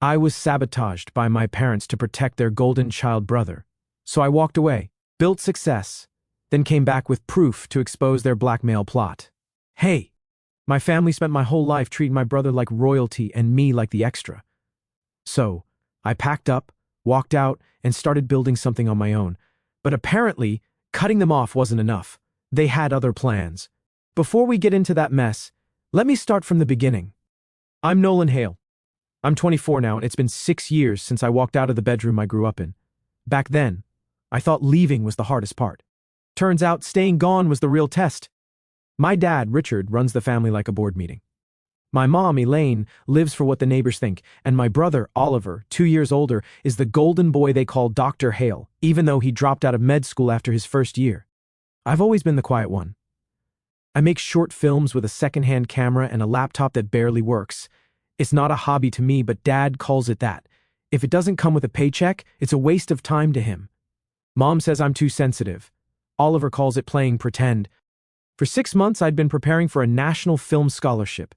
I was sabotaged by my parents to protect their golden child brother. So I walked away, built success, then came back with proof to expose their blackmail plot. Hey, my family spent my whole life treating my brother like royalty and me like the extra. So, I packed up, walked out, and started building something on my own. But apparently, cutting them off wasn't enough. They had other plans. Before we get into that mess, let me start from the beginning. I'm Nolan Hale. I'm 24 now, and it's been 6 years since I walked out of the bedroom I grew up in. Back then, I thought leaving was the hardest part. Turns out staying gone was the real test. My dad, Richard, runs the family like a board meeting. My mom, Elaine, lives for what the neighbors think, and my brother, Oliver, 2 years older, is the golden boy they call Dr. Hale, even though he dropped out of med school after his first year. I've always been the quiet one. I make short films with a secondhand camera and a laptop that barely works. It's not a hobby to me, but Dad calls it that. If it doesn't come with a paycheck, it's a waste of time to him. Mom says I'm too sensitive. Oliver calls it playing pretend. For 6 months, I'd been preparing for a national film scholarship.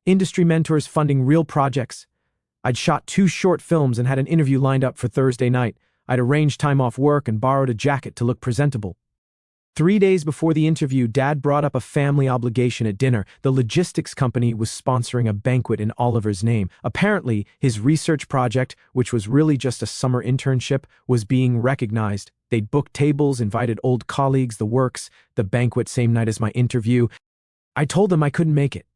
Industry mentors funding real projects. I'd shot 2 short films and had an interview lined up for Thursday night. I'd arranged time off work and borrowed a jacket to look presentable. 3 days before the interview, Dad brought up a family obligation at dinner. The logistics company was sponsoring a banquet in Oliver's name. Apparently, his research project, which was really just a summer internship, was being recognized. They'd booked tables, invited old colleagues, the works, the banquet same night as my interview. I told them I couldn't make it.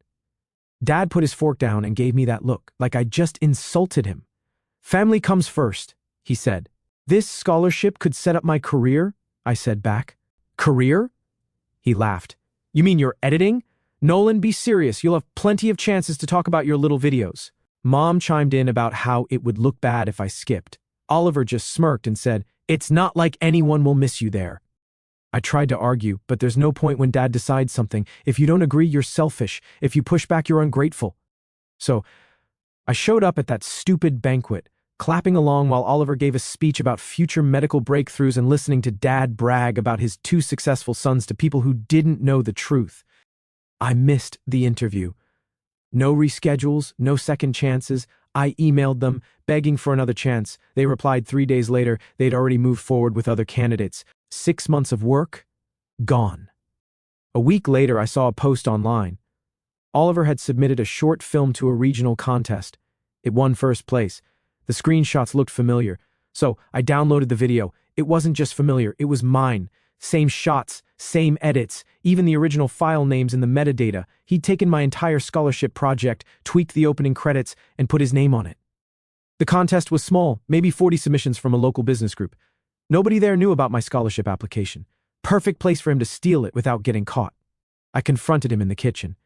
Dad put his fork down and gave me that look, like I'd just insulted him. Family comes first, he said. This scholarship could set up my career, I said back. Career? He laughed. You mean your editing? Nolan, be serious. You'll have plenty of chances to talk about your little videos. Mom chimed in about how it would look bad if I skipped. Oliver just smirked and said, It's not like anyone will miss you there. I tried to argue, but there's no point when Dad decides something. If you don't agree, you're selfish. If you push back, you're ungrateful. So, I showed up at that stupid banquet, clapping along while Oliver gave a speech about future medical breakthroughs and listening to Dad brag about his 2 successful sons to people who didn't know the truth. I missed the interview. No reschedules, no second chances. I emailed them, begging for another chance. They replied 3 days later they'd already moved forward with other candidates. 6 months of work? Gone. A week later, I saw a post online. Oliver had submitted a short film to a regional contest. It won first place. The screenshots looked familiar, so I downloaded the video. It wasn't just familiar, it was mine. Same shots, same edits, even the original file names in the metadata. He'd taken my entire scholarship project, tweaked the opening credits, and put his name on it. The contest was small, maybe 40 submissions from a local business group. Nobody there knew about my scholarship application. Perfect place for him to steal it without getting caught. I confronted him in the kitchen.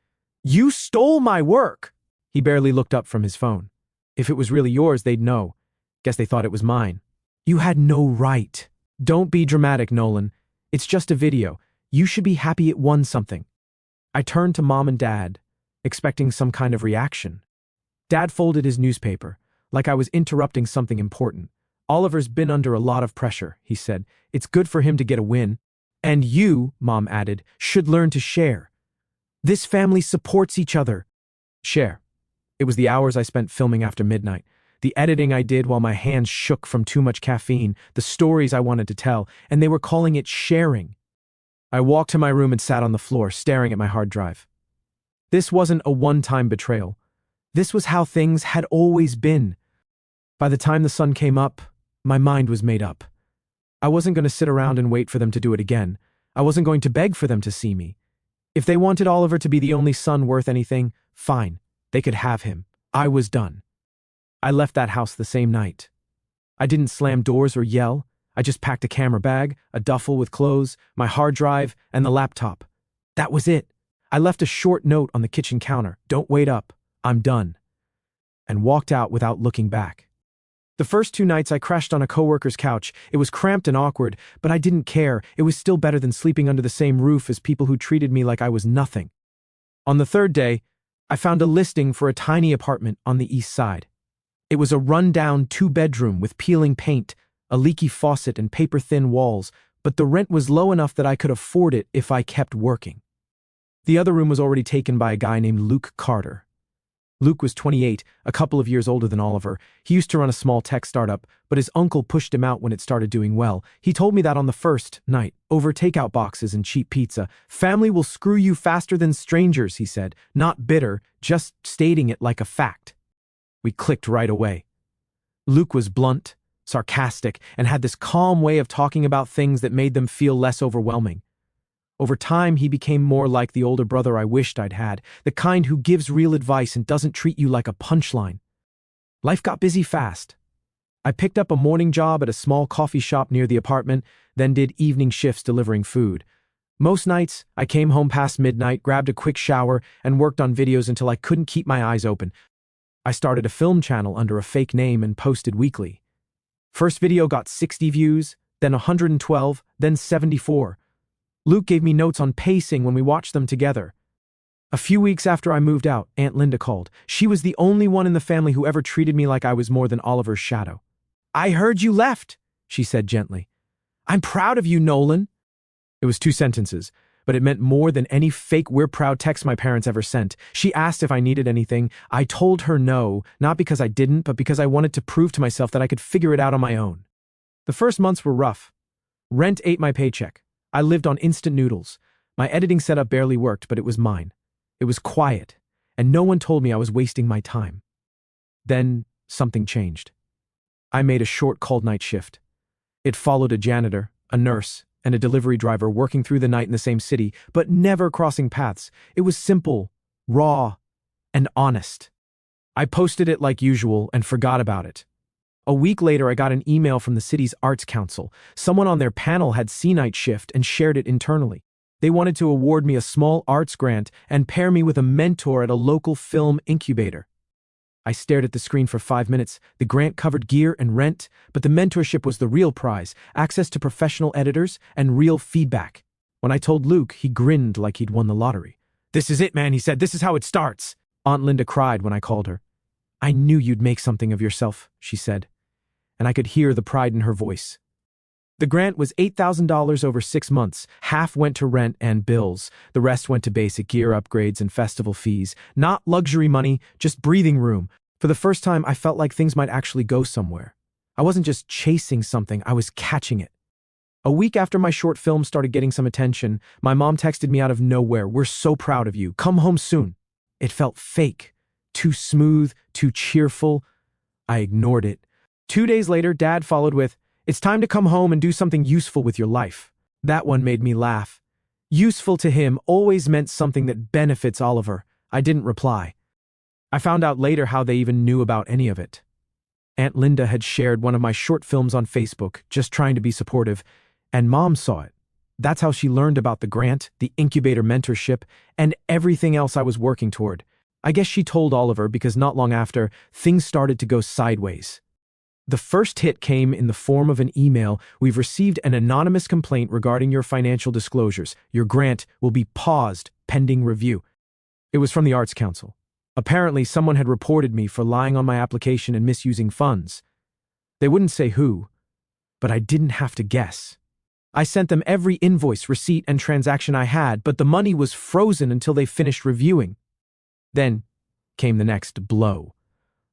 You stole my work! He barely looked up from his phone. If it was really yours, they'd know. Guess they thought it was mine. You had no right. Don't be dramatic, Nolan. It's just a video. You should be happy it won something. I turned to Mom and Dad, expecting some kind of reaction. Dad folded his newspaper, like I was interrupting something important. Oliver's been under a lot of pressure, he said. It's good for him to get a win. And you, Mom added, should learn to share. This family supports each other. Share. It was the hours I spent filming after midnight, the editing I did while my hands shook from too much caffeine, the stories I wanted to tell, and they were calling it sharing. I walked to my room and sat on the floor, staring at my hard drive. This wasn't a one-time betrayal. This was how things had always been. By the time the sun came up, my mind was made up. I wasn't going to sit around and wait for them to do it again. I wasn't going to beg for them to see me. If they wanted Oliver to be the only son worth anything, fine. They could have him. I was done. I left that house the same night. I didn't slam doors or yell. I just packed a camera bag, a duffel with clothes, my hard drive, and the laptop. That was it. I left a short note on the kitchen counter. Don't wait up. I'm done. And walked out without looking back. The first 2 nights I crashed on a coworker's couch. It was cramped and awkward, but I didn't care. It was still better than sleeping under the same roof as people who treated me like I was nothing. On the 3rd day, I found a listing for a tiny apartment on the east side. It was a run-down 2-bedroom with peeling paint, a leaky faucet, and paper-thin walls, but the rent was low enough that I could afford it if I kept working. The other room was already taken by a guy named Luke Carter. Luke was 28, a couple of years older than Oliver. He used to run a small tech startup, but his uncle pushed him out when it started doing well. He told me that on the first night, over takeout boxes and cheap pizza. Family will screw you faster than strangers, he said, not bitter, just stating it like a fact. We clicked right away. Luke was blunt, sarcastic, and had this calm way of talking about things that made them feel less overwhelming. Over time, he became more like the older brother I wished I'd had, the kind who gives real advice and doesn't treat you like a punchline. Life got busy fast. I picked up a morning job at a small coffee shop near the apartment, then did evening shifts delivering food. Most nights, I came home past midnight, grabbed a quick shower, and worked on videos until I couldn't keep my eyes open. I started a film channel under a fake name and posted weekly. First video got 60 views, then 112, then 74. Luke gave me notes on pacing when we watched them together. A few weeks after I moved out, Aunt Linda called. She was the only one in the family who ever treated me like I was more than Oliver's shadow. "I heard you left," she said gently. "I'm proud of you, Nolan." It was 2 sentences, but it meant more than any fake "we're proud" text my parents ever sent. She asked if I needed anything. I told her no, not because I didn't, but because I wanted to prove to myself that I could figure it out on my own. The first months were rough. Rent ate my paycheck. I lived on instant noodles. My editing setup barely worked, but it was mine. It was quiet, and no one told me I was wasting my time. Then, something changed. I made a short cold night shift. It followed a janitor, a nurse, and a delivery driver working through the night in the same city, but never crossing paths. It was simple, raw, and honest. I posted it like usual and forgot about it. A week later, I got an email from the city's arts council. Someone on their panel had seen Night Shift and shared it internally. They wanted to award me a small arts grant and pair me with a mentor at a local film incubator. I stared at the screen for 5 minutes. The grant covered gear and rent, but the mentorship was the real prize, access to professional editors and real feedback. When I told Luke, he grinned like he'd won the lottery. "This is it, man," he said. "This is how it starts." Aunt Linda cried when I called her. "I knew you'd make something of yourself," she said, and I could hear the pride in her voice. The grant was $8,000 over 6 months. Half went to rent and bills. The rest went to basic gear upgrades and festival fees. Not luxury money, just breathing room. For the first time, I felt like things might actually go somewhere. I wasn't just chasing something, I was catching it. A week after my short film started getting some attention, my mom texted me out of nowhere. "We're so proud of you. Come home soon." It felt fake. Too smooth, too cheerful. I ignored it. 2 days later, Dad followed with, "It's time to come home and do something useful with your life." That one made me laugh. Useful to him always meant something that benefits Oliver. I didn't reply. I found out later how they even knew about any of it. Aunt Linda had shared one of my short films on Facebook, just trying to be supportive, and Mom saw it. That's how she learned about the grant, the incubator mentorship, and everything else I was working toward. I guess she told Oliver because not long after, things started to go sideways. The first hit came in the form of an email. "We've received an anonymous complaint regarding your financial disclosures. Your grant will be paused pending review." It was from the Arts Council. Apparently, someone had reported me for lying on my application and misusing funds. They wouldn't say who, but I didn't have to guess. I sent them every invoice, receipt, and transaction I had, but the money was frozen until they finished reviewing. Then came the next blow.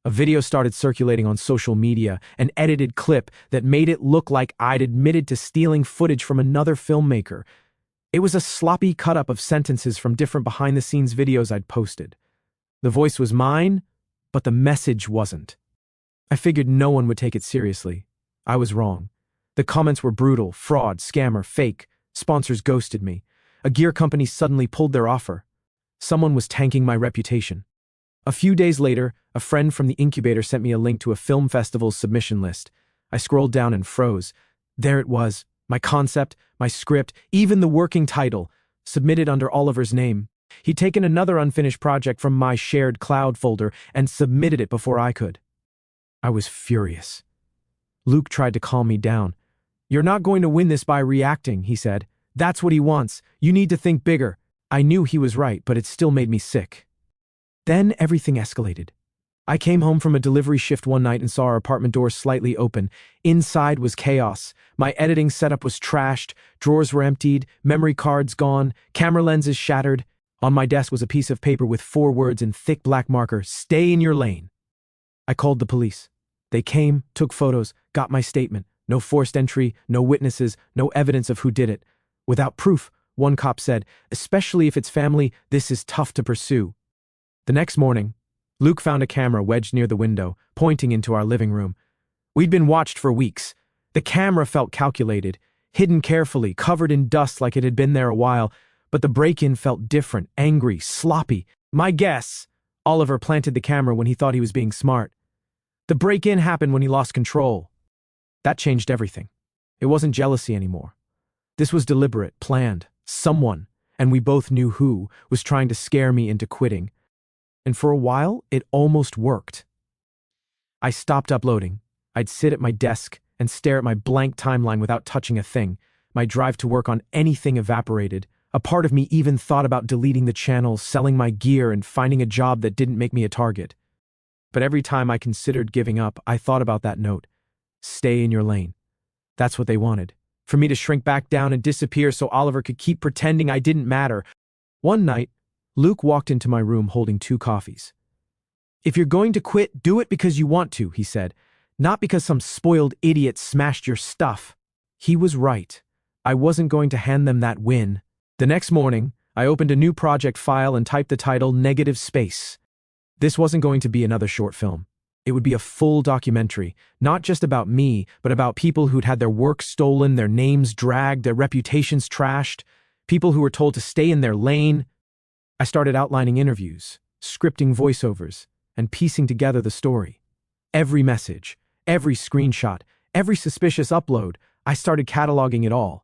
A video started circulating on social media, an edited clip that made it look like I'd admitted to stealing footage from another filmmaker. It was a sloppy cut-up of sentences from different behind-the-scenes videos I'd posted. The voice was mine, but the message wasn't. I figured no one would take it seriously. I was wrong. The comments were brutal: fraud, scammer, fake. Sponsors ghosted me. A gear company suddenly pulled their offer. Someone was tanking my reputation. A few days later, a friend from the incubator sent me a link to a film festival's submission list. I scrolled down and froze. There it was, my concept, my script, even the working title, submitted under Oliver's name. He'd taken another unfinished project from my shared cloud folder and submitted it before I could. I was furious. Luke tried to calm me down. "You're not going to win this by reacting," he said. "That's what he wants. You need to think bigger." I knew he was right, but it still made me sick. Then everything escalated. I came home from a delivery shift one night and saw our apartment door slightly open. Inside was chaos. My editing setup was trashed, drawers were emptied, memory cards gone, camera lenses shattered. On my desk was a piece of paper with 4 words in thick black marker: "Stay in your lane." I called the police. They came, took photos, got my statement. No forced entry, no witnesses, no evidence of who did it. Without proof, one cop said, especially if it's family, this is tough to pursue. The next morning, Luke found a camera wedged near the window, pointing into our living room. We'd been watched for weeks. The camera felt calculated, hidden carefully, covered in dust like it had been there a while, but the break-in felt different, angry, sloppy. My guess, Oliver planted the camera when he thought he was being smart. The break-in happened when he lost control. That changed everything. It wasn't jealousy anymore. This was deliberate, planned. Someone, and we both knew who, was trying to scare me into quitting. And for a while, it almost worked. I stopped uploading. I'd sit at my desk and stare at my blank timeline without touching a thing. My drive to work on anything evaporated. A part of me even thought about deleting the channel, selling my gear, and finding a job that didn't make me a target. But every time I considered giving up, I thought about that note. Stay in your lane. That's what they wanted. For me to shrink back down and disappear so Oliver could keep pretending I didn't matter. One night, Luke walked into my room holding 2 coffees. "If you're going to quit, do it because you want to," he said. "Not because some spoiled idiot smashed your stuff." He was right. I wasn't going to hand them that win. The next morning, I opened a new project file and typed the title Negative Space. This wasn't going to be another short film. It would be a full documentary, not just about me, but about people who'd had their work stolen, their names dragged, their reputations trashed, people who were told to stay in their lane. I started outlining interviews, scripting voiceovers, and piecing together the story. Every message, every screenshot, every suspicious upload, I started cataloging it all.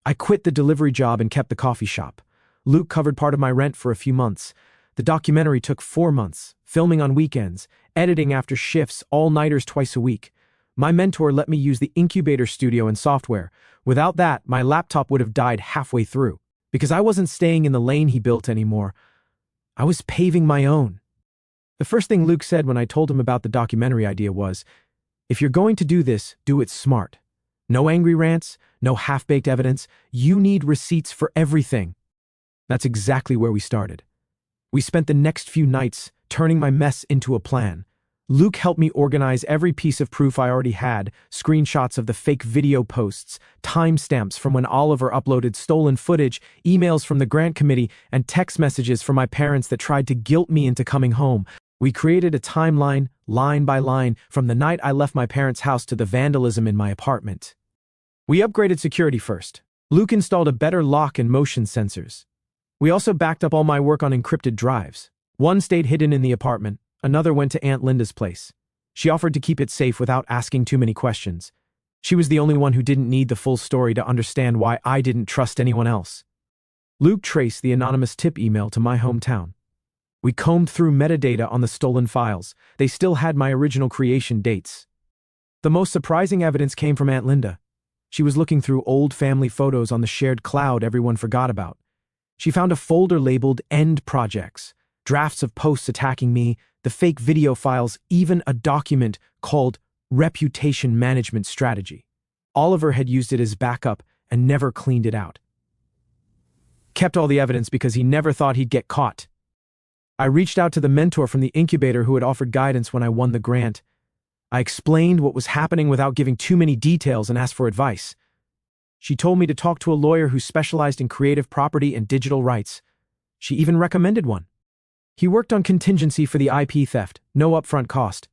I quit the delivery job and kept the coffee shop. Luke covered part of my rent for a few months. The documentary took 4 months, filming on weekends, editing after shifts, all-nighters twice a week. My mentor let me use the incubator studio and software. Without that, my laptop would have died halfway through. Because I wasn't staying in the lane he built anymore. I was paving my own. The first thing Luke said when I told him about the documentary idea was, "If you're going to do this, do it smart. No angry rants, no half-baked evidence. You need receipts for everything." That's exactly where we started. We spent the next few nights turning my mess into a plan. Luke helped me organize every piece of proof I already had: screenshots of the fake video posts, timestamps from when Oliver uploaded stolen footage, emails from the grant committee, and text messages from my parents that tried to guilt me into coming home. We created a timeline, line by line, from the night I left my parents' house to the vandalism in my apartment. We upgraded security first. Luke installed a better lock and motion sensors. We also backed up all my work on encrypted drives. One stayed hidden in the apartment. Another went to Aunt Linda's place. She offered to keep it safe without asking too many questions. She was the only one who didn't need the full story to understand why I didn't trust anyone else. Luke traced the anonymous tip email to my hometown. We combed through metadata on the stolen files. They still had my original creation dates. The most surprising evidence came from Aunt Linda. She was looking through old family photos on the shared cloud everyone forgot about. She found a folder labeled End Projects, drafts of posts attacking me, the fake video files, even a document called Reputation Management Strategy. Oliver had used it as backup and never cleaned it out. Kept all the evidence because he never thought he'd get caught. I reached out to the mentor from the incubator who had offered guidance when I won the grant. I explained what was happening without giving too many details and asked for advice. She told me to talk to a lawyer who specialized in creative property and digital rights. She even recommended one. He worked on contingency for the IP theft, no upfront cost.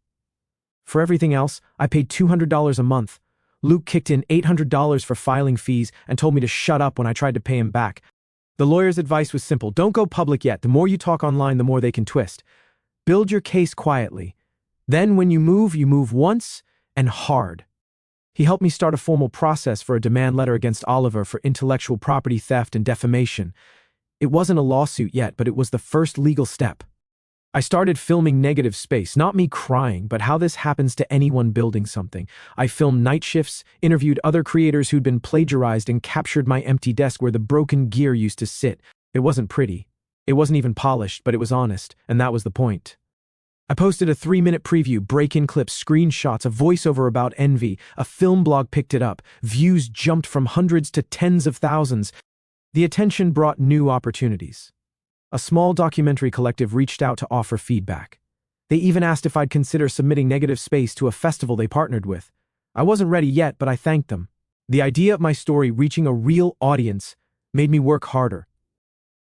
For everything else, I paid $200 a month. Luke kicked in $800 for filing fees and told me to shut up when I tried to pay him back. The lawyer's advice was simple: don't go public yet. The more you talk online, the more they can twist. Build your case quietly. Then when you move once and hard. He helped me start a formal process for a demand letter against Oliver for intellectual property theft and defamation. It wasn't a lawsuit yet, but it was the first legal step. I started filming Negative Space, not me crying, but how this happens to anyone building something. I filmed night shifts, interviewed other creators who'd been plagiarized, and captured my empty desk where the broken gear used to sit. It wasn't pretty. It wasn't even polished, but it was honest, and that was the point. I posted a 3-minute preview, break-in clips, screenshots, a voiceover about envy. A film blog picked it up. Views jumped from hundreds to tens of thousands. The attention brought new opportunities. A small documentary collective reached out to offer feedback. They even asked if I'd consider submitting negative space to a festival they partnered with. I wasn't ready yet, but I thanked them. The idea of my story reaching a real audience made me work harder.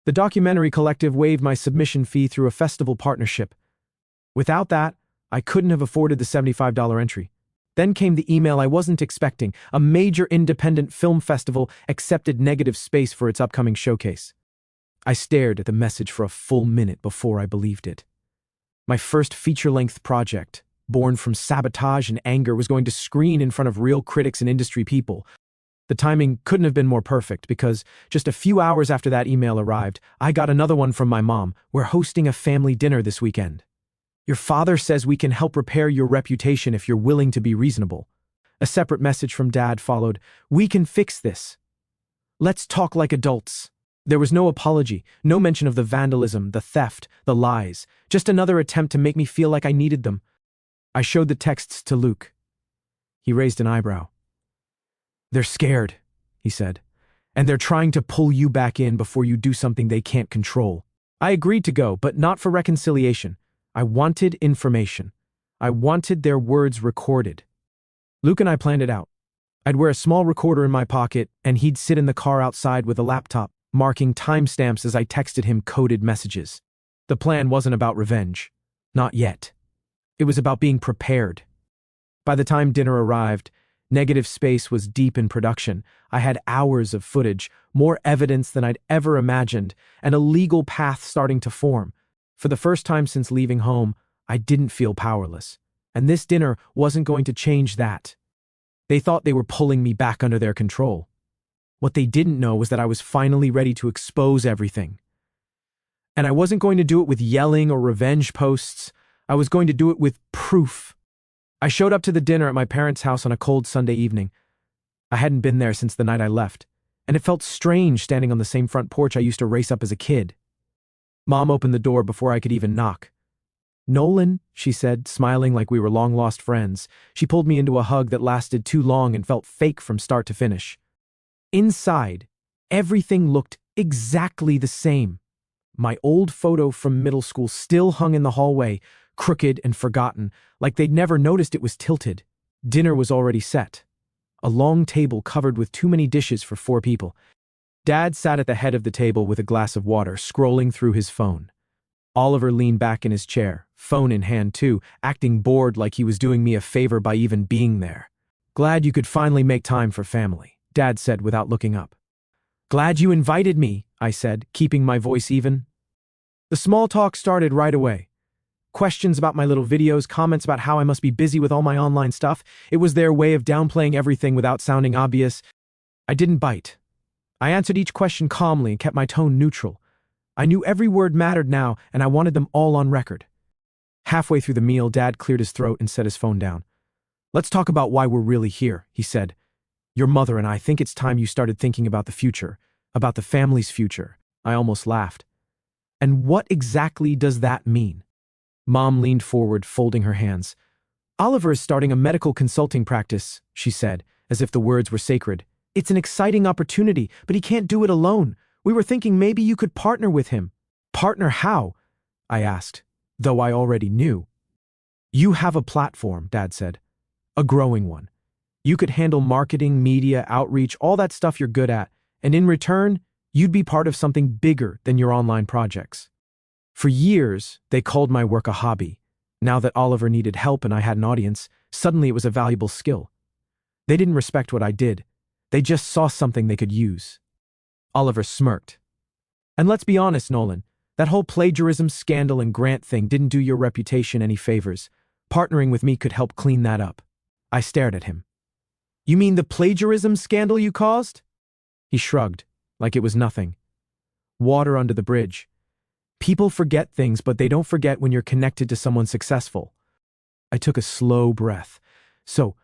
The documentary collective waived my submission fee through a festival partnership. Without that, I couldn't have afforded the $75 entry. Then came the email I wasn't expecting. A major independent film festival accepted negative space for its upcoming showcase. I stared at the message for a full minute before I believed it. My first feature-length project, born from sabotage and anger, was going to screen in front of real critics and industry people. The timing couldn't have been more perfect because just a few hours after that email arrived, I got another one from my mom. We're hosting a family dinner this weekend. Your father says we can help repair your reputation if you're willing to be reasonable. A separate message from Dad followed. We can fix this. Let's talk like adults. There was no apology, no mention of the vandalism, the theft, the lies, just another attempt to make me feel like I needed them. I showed the texts to Luke. He raised an eyebrow. They're scared, he said, and they're trying to pull you back in before you do something they can't control. I agreed to go, but not for reconciliation. I wanted information. I wanted their words recorded. Luke and I planned it out. I'd wear a small recorder in my pocket, and he'd sit in the car outside with a laptop, marking timestamps as I texted him coded messages. The plan wasn't about revenge. Not yet. It was about being prepared. By the time dinner arrived, negative space was deep in production. I had hours of footage, more evidence than I'd ever imagined, and a legal path starting to form. For the first time since leaving home, I didn't feel powerless. And this dinner wasn't going to change that. They thought they were pulling me back under their control. What they didn't know was that I was finally ready to expose everything. And I wasn't going to do it with yelling or revenge posts. I was going to do it with proof. I showed up to the dinner at my parents' house on a cold Sunday evening. I hadn't been there since the night I left, and it felt strange standing on the same front porch I used to race up as a kid. Mom opened the door before I could even knock. Nolan, she said, smiling like we were long-lost friends. She pulled me into a hug that lasted too long and felt fake from start to finish. Inside, everything looked exactly the same. My old photo from middle school still hung in the hallway, crooked and forgotten, like they'd never noticed it was tilted. Dinner was already set. A long table covered with too many dishes for 4 people. Dad sat at the head of the table with a glass of water, scrolling through his phone. Oliver leaned back in his chair, phone in hand too, acting bored like he was doing me a favor by even being there. Glad you could finally make time for family, Dad said without looking up. Glad you invited me, I said, keeping my voice even. The small talk started right away. Questions about my little videos, comments about how I must be busy with all my online stuff. It was their way of downplaying everything without sounding obvious. I didn't bite. I answered each question calmly and kept my tone neutral. I knew every word mattered now, and I wanted them all on record. Halfway through the meal, Dad cleared his throat and set his phone down. Let's talk about why we're really here, he said. Your mother and I think it's time you started thinking about the future, about the family's future. I almost laughed. And what exactly does that mean? Mom leaned forward, folding her hands. Oliver is starting a medical consulting practice, she said, as if the words were sacred. It's an exciting opportunity, but he can't do it alone. We were thinking maybe you could partner with him. Partner how? I asked, though I already knew. You have a platform, Dad said. A growing one. You could handle marketing, media, outreach, all that stuff you're good at, and in return, you'd be part of something bigger than your online projects. For years, they called my work a hobby. Now that Oliver needed help and I had an audience, suddenly it was a valuable skill. They didn't respect what I did. They just saw something they could use. Oliver smirked. And let's be honest, Nolan, that whole plagiarism scandal and grant thing didn't do your reputation any favors. Partnering with me could help clean that up. I stared at him. You mean the plagiarism scandal you caused? He shrugged, like it was nothing. Water under the bridge. People forget things, but they don't forget when you're connected to someone successful. I took a slow breath. So,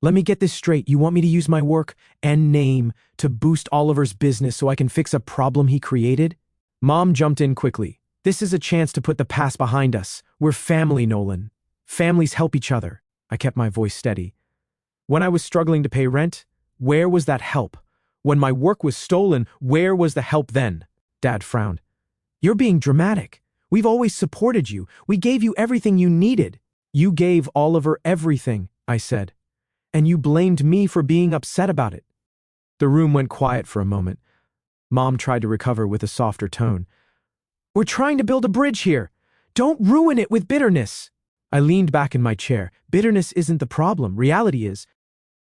let me get this straight. You want me to use my work and name to boost Oliver's business so I can fix a problem he created? Mom jumped in quickly. This is a chance to put the past behind us. We're family, Nolan. Families help each other. I kept my voice steady. When I was struggling to pay rent, where was that help? When my work was stolen, where was the help then? Dad frowned. You're being dramatic. We've always supported you. We gave you everything you needed. You gave Oliver everything, I said. And you blamed me for being upset about it. The room went quiet for a moment. Mom tried to recover with a softer tone. We're trying to build a bridge here. Don't ruin it with bitterness. I leaned back in my chair. Bitterness isn't the problem. Reality is.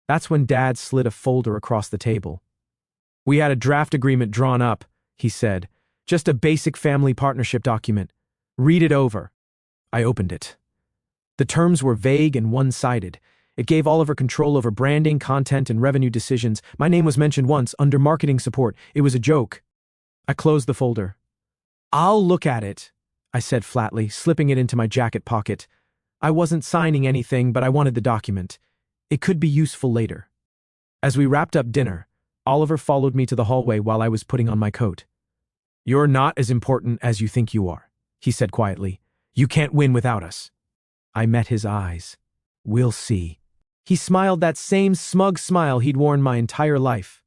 That's when Dad slid a folder across the table. We had a draft agreement drawn up, he said. Just a basic family partnership document. Read it over. I opened it. The terms were vague and one-sided. It gave Oliver control over branding, content, and revenue decisions. My name was mentioned once, under marketing support. It was a joke. I closed the folder. I'll look at it, I said flatly, slipping it into my jacket pocket. I wasn't signing anything, but I wanted the document. It could be useful later. As we wrapped up dinner, Oliver followed me to the hallway while I was putting on my coat. You're not as important as you think you are, he said quietly. You can't win without us. I met his eyes. We'll see. He smiled that same smug smile he'd worn my entire life.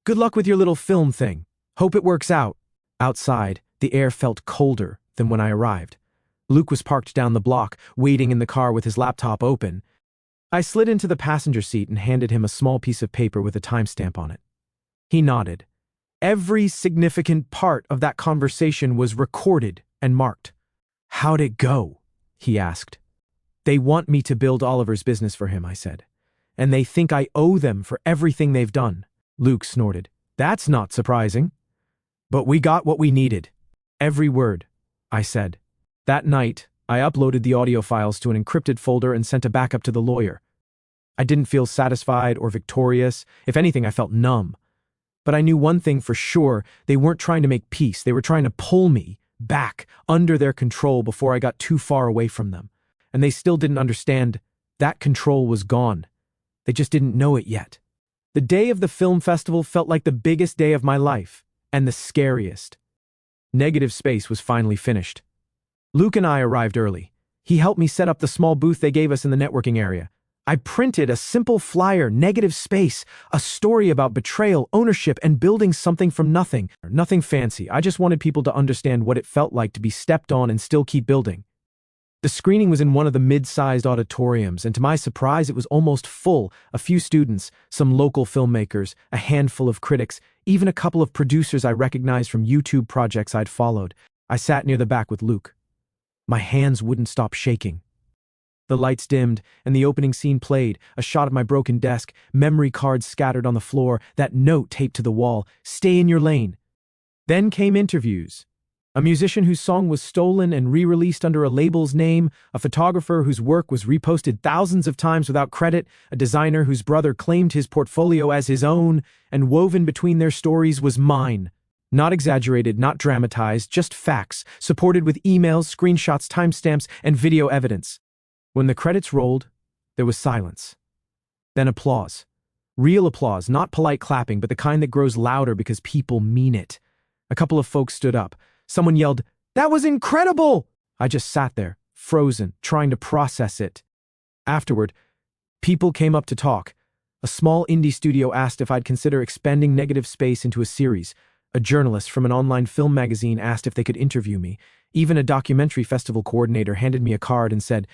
Good luck with your little film thing. Hope it works out. Outside, the air felt colder than when I arrived. Luke was parked down the block, waiting in the car with his laptop open. I slid into the passenger seat and handed him a small piece of paper with a timestamp on it. He nodded. Every significant part of that conversation was recorded and marked. How'd it go? He asked. They want me to build Oliver's business for him, I said. And they think I owe them for everything they've done. Luke snorted. That's not surprising. But we got what we needed. Every word, I said. That night, I uploaded the audio files to an encrypted folder and sent a backup to the lawyer. I didn't feel satisfied or victorious. If anything, I felt numb. But I knew one thing for sure. They weren't trying to make peace. They were trying to pull me back under their control before I got too far away from them. And they still didn't understand that control was gone. They just didn't know it yet. The day of the film festival felt like the biggest day of my life, and the scariest. Negative Space was finally finished. Luke and I arrived early. He helped me set up the small booth they gave us in the networking area. I printed a simple flyer, Negative Space, a story about betrayal, ownership, and building something from nothing. Nothing fancy. I just wanted people to understand what it felt like to be stepped on and still keep building. The screening was in one of the mid-sized auditoriums, and to my surprise, it was almost full. A few students, some local filmmakers, a handful of critics, even a couple of producers I recognized from YouTube projects I'd followed. I sat near the back with Luke. My hands wouldn't stop shaking. The lights dimmed, and the opening scene played, a shot of my broken desk, memory cards scattered on the floor, that note taped to the wall, "Stay in your lane." Then came interviews. A musician whose song was stolen and re-released under a label's name, a photographer whose work was reposted thousands of times without credit, a designer whose brother claimed his portfolio as his own, and woven between their stories was mine. Not exaggerated, not dramatized, just facts, supported with emails, screenshots, timestamps, and video evidence. When the credits rolled, there was silence. Then applause. Real applause, not polite clapping, but the kind that grows louder because people mean it. A couple of folks stood up. Someone yelled, "That was incredible!" I just sat there, frozen, trying to process it. Afterward, people came up to talk. A small indie studio asked if I'd consider expanding Negative Space into a series. A journalist from an online film magazine asked if they could interview me. Even a documentary festival coordinator handed me a card and said,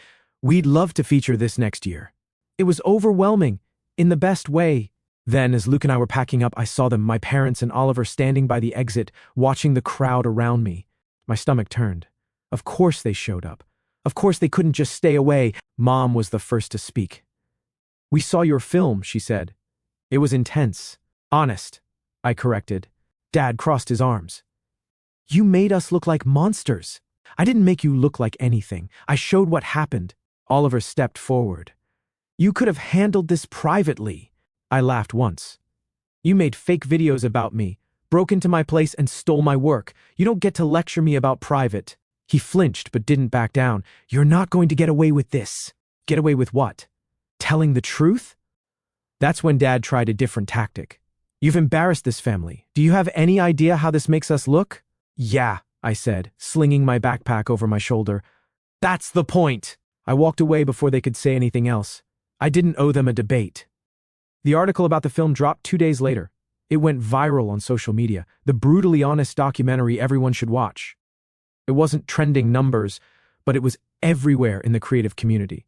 "We'd love to feature this next year." It was overwhelming, in the best way. Then, as Luke and I were packing up, I saw them, my parents and Oliver, standing by the exit, watching the crowd around me. My stomach turned. Of course they showed up. Of course they couldn't just stay away. Mom was the first to speak. "We saw your film," she said. "It was intense. Honest," I corrected. Dad crossed his arms. "You made us look like monsters." "I didn't make you look like anything. I showed what happened." Oliver stepped forward. "You could have handled this privately." I laughed once. "You made fake videos about me, broke into my place and stole my work. You don't get to lecture me about private." He flinched but didn't back down. "You're not going to get away with this." "Get away with what? Telling the truth?" That's when Dad tried a different tactic. "You've embarrassed this family. Do you have any idea how this makes us look?" "Yeah," I said, slinging my backpack over my shoulder. "That's the point." I walked away before they could say anything else. I didn't owe them a debate. The article about the film dropped 2 days later. It went viral on social media, the brutally honest documentary everyone should watch. It wasn't trending numbers, but it was everywhere in the creative community.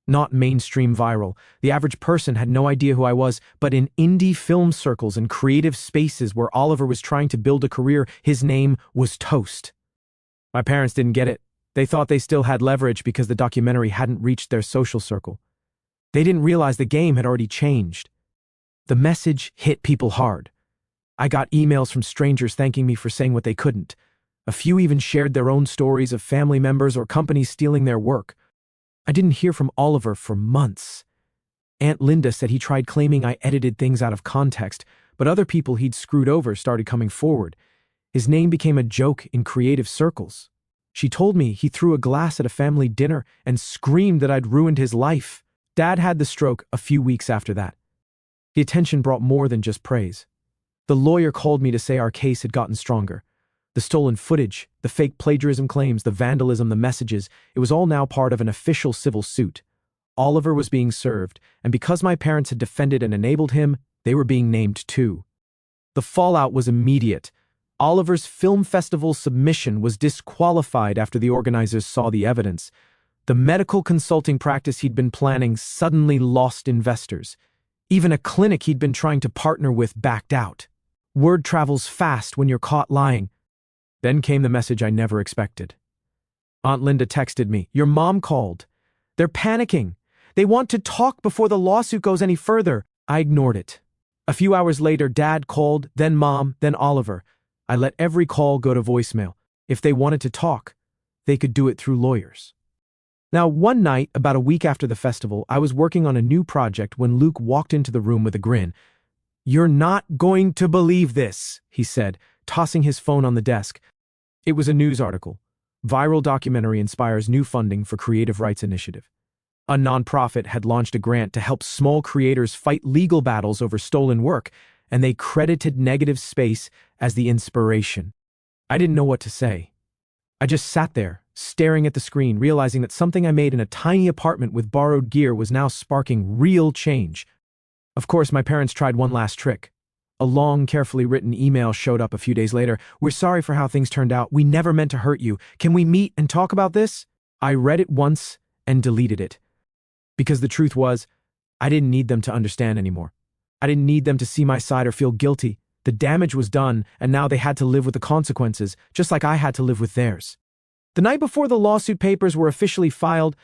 Not mainstream viral. The average person had no idea who I was, but in indie film circles and creative spaces where Oliver was trying to build a career, his name was toast. My parents didn't get it. They thought they still had leverage because the documentary hadn't reached their social circle. They didn't realize the game had already changed. The message hit people hard. I got emails from strangers thanking me for saying what they couldn't. A few even shared their own stories of family members or companies stealing their work. I didn't hear from Oliver for months. Aunt Linda said he tried claiming I edited things out of context, but other people he'd screwed over started coming forward. His name became a joke in creative circles. She told me he threw a glass at a family dinner and screamed that I'd ruined his life. Dad had the stroke a few weeks after that. The attention brought more than just praise. The lawyer called me to say our case had gotten stronger. The stolen footage, the fake plagiarism claims, the vandalism, the messages, it was all now part of an official civil suit. Oliver was being served, and because my parents had defended and enabled him, they were being named too. The fallout was immediate. Oliver's film festival submission was disqualified after the organizers saw the evidence. The medical consulting practice he'd been planning suddenly lost investors. Even a clinic he'd been trying to partner with backed out. Word travels fast when you're caught lying. Then came the message I never expected. Aunt Linda texted me, "Your mom called. They're panicking. They want to talk before the lawsuit goes any further." I ignored it. A few hours later, Dad called, then Mom, then Oliver. I let every call go to voicemail. If they wanted to talk, they could do it through lawyers. Now, one night, about a week after the festival, I was working on a new project when Luke walked into the room with a grin. "You're not going to believe this," he said, tossing his phone on the desk. It was a news article. Viral documentary inspires new funding for Creative Rights Initiative. A nonprofit had launched a grant to help small creators fight legal battles over stolen work, and they credited Negative Space as the inspiration. I didn't know what to say. I just sat there, staring at the screen, realizing that something I made in a tiny apartment with borrowed gear was now sparking real change. Of course, my parents tried one last trick. A long, carefully written email showed up a few days later. "We're sorry for how things turned out. We never meant to hurt you. Can we meet and talk about this?" I read it once and deleted it. Because the truth was, I didn't need them to understand anymore. I didn't need them to see my side or feel guilty. The damage was done, and now they had to live with the consequences, just like I had to live with theirs. The night before the lawsuit papers were officially filed,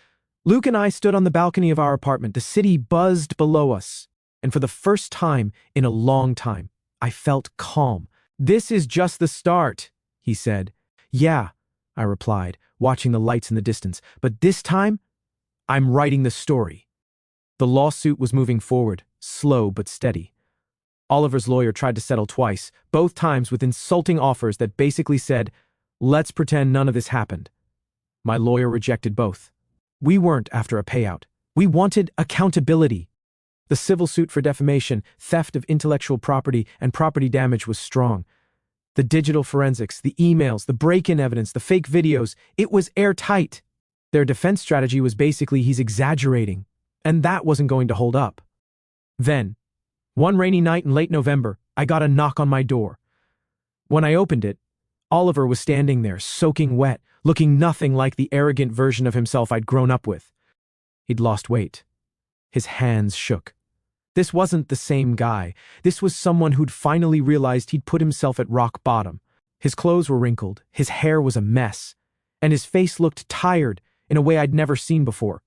Luke and I stood on the balcony of our apartment. The city buzzed below us. And for the first time in a long time, I felt calm. "This is just the start," he said. "Yeah," I replied, watching the lights in the distance. "But this time, I'm writing the story." The lawsuit was moving forward, slow but steady. Oliver's lawyer tried to settle twice, both times with insulting offers that basically said, "Let's pretend none of this happened." My lawyer rejected both. We weren't after a payout. We wanted accountability. The civil suit for defamation, theft of intellectual property, and property damage was strong. The digital forensics, the emails, the break-in evidence, the fake videos, it was airtight. Their defense strategy was basically he's exaggerating, and that wasn't going to hold up. Then, one rainy night in late November, I got a knock on my door. When I opened it, Oliver was standing there, soaking wet, looking nothing like the arrogant version of himself I'd grown up with. He'd lost weight. His hands shook. This wasn't the same guy. This was someone who'd finally realized he'd put himself at rock bottom. His clothes were wrinkled, his hair was a mess, and his face looked tired in a way I'd never seen before.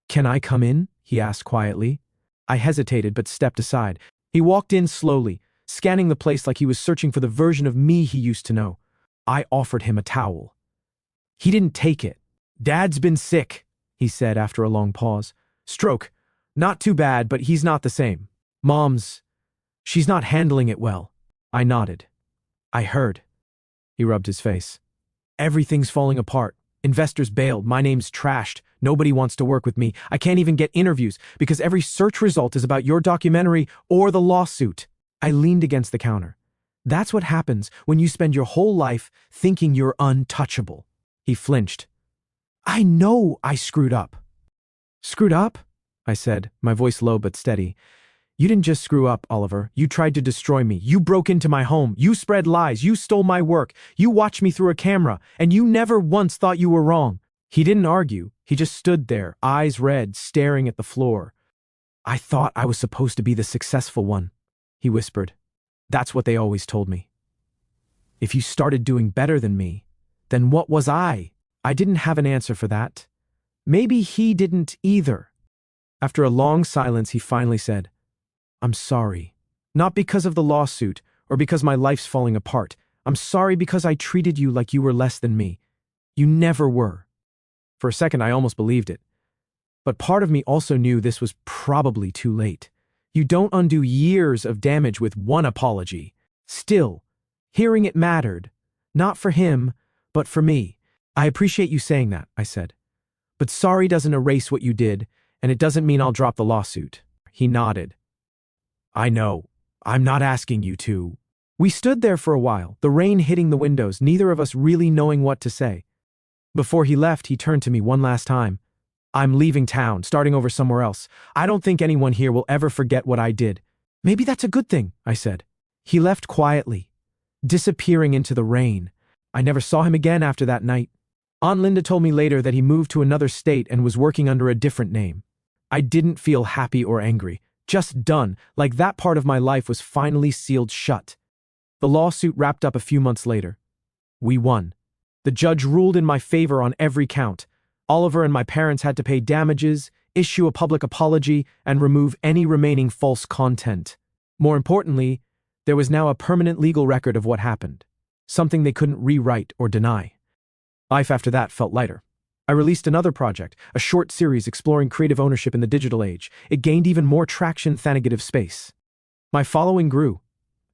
"Can I come in?" he asked quietly. I hesitated but stepped aside. He walked in slowly, scanning the place like he was searching for the version of me he used to know. I offered him a towel. He didn't take it. "Dad's been sick," he said after a long pause. "Stroke. Not too bad, but he's not the same. She's not handling it well." I nodded. "I heard." He rubbed his face. "Everything's falling apart. Investors bailed, my name's trashed, nobody wants to work with me. I can't even get interviews because every search result is about your documentary or the lawsuit." I leaned against the counter. "That's what happens when you spend your whole life thinking you're untouchable." He flinched. "I know I screwed up." "Screwed up?" I said, my voice low but steady. You didn't just screw up, Oliver. You tried to destroy me. You broke into my home. You spread lies. You stole my work. You watched me through a camera, and you never once thought you were wrong." He didn't argue. He just stood there, eyes red, staring at the floor. "I thought I was supposed to be the successful one," he whispered. "That's what they always told me. If you started doing better than me, then what was I?" I didn't have an answer for that. Maybe he didn't either. After a long silence, he finally said, "I'm sorry. Not because of the lawsuit or because my life's falling apart. I'm sorry because I treated you like you were less than me. You never were." For a second, I almost believed it. But part of me also knew this was probably too late. You don't undo years of damage with one apology. Still, hearing it mattered. Not for him, but for me. "I appreciate you saying that," I said. "But sorry doesn't erase what you did, and it doesn't mean I'll drop the lawsuit." He nodded. "I know. I'm not asking you to." We stood there for a while, the rain hitting the windows, neither of us really knowing what to say. Before he left, he turned to me one last time. "I'm leaving town, starting over somewhere else. I don't think anyone here will ever forget what I did." "Maybe that's a good thing," I said. He left quietly, disappearing into the rain. I never saw him again after that night. Aunt Linda told me later that he moved to another state and was working under a different name. I didn't feel happy or angry, just done, like that part of my life was finally sealed shut. The lawsuit wrapped up a few months later. We won. The judge ruled in my favor on every count. Oliver and my parents had to pay damages, issue a public apology, and remove any remaining false content. More importantly, there was now a permanent legal record of what happened, something they couldn't rewrite or deny. Life after that felt lighter. I released another project, a short series exploring creative ownership in the digital age. It gained even more traction than negative space. My following grew,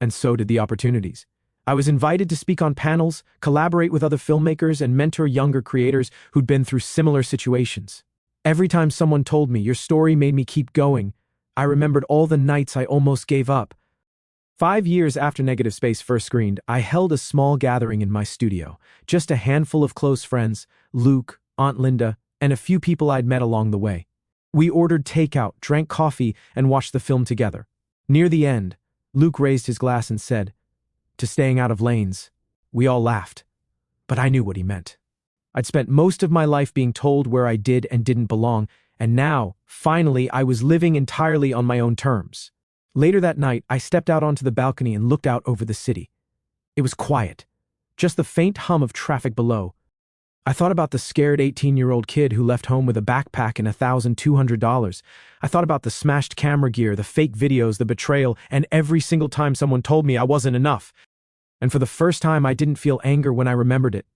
and so did the opportunities. I was invited to speak on panels, collaborate with other filmmakers, and mentor younger creators who'd been through similar situations. Every time someone told me, "Your story made me keep going," I remembered all the nights I almost gave up. 5 years after Negative Space first screened, I held a small gathering in my studio. Just a handful of close friends, Luke, Aunt Linda, and a few people I'd met along the way. We ordered takeout, drank coffee, and watched the film together. Near the end, Luke raised his glass and said, "To staying out of lanes." We all laughed, but I knew what he meant. I'd spent most of my life being told where I did and didn't belong, and now, finally, I was living entirely on my own terms. Later that night, I stepped out onto the balcony and looked out over the city. It was quiet, just the faint hum of traffic below. I thought about the scared 18-year-old kid who left home with a backpack and $1,200. I thought about the smashed camera gear, the fake videos, the betrayal, and every single time someone told me I wasn't enough. And for the first time, I didn't feel anger when I remembered it.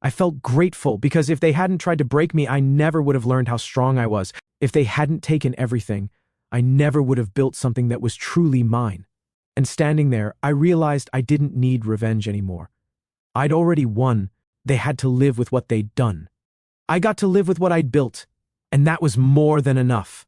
I felt grateful because if they hadn't tried to break me, I never would have learned how strong I was. If they hadn't taken everything, I never would have built something that was truly mine. And standing there, I realized I didn't need revenge anymore. I'd already won. They had to live with what they'd done. I got to live with what I'd built, and that was more than enough.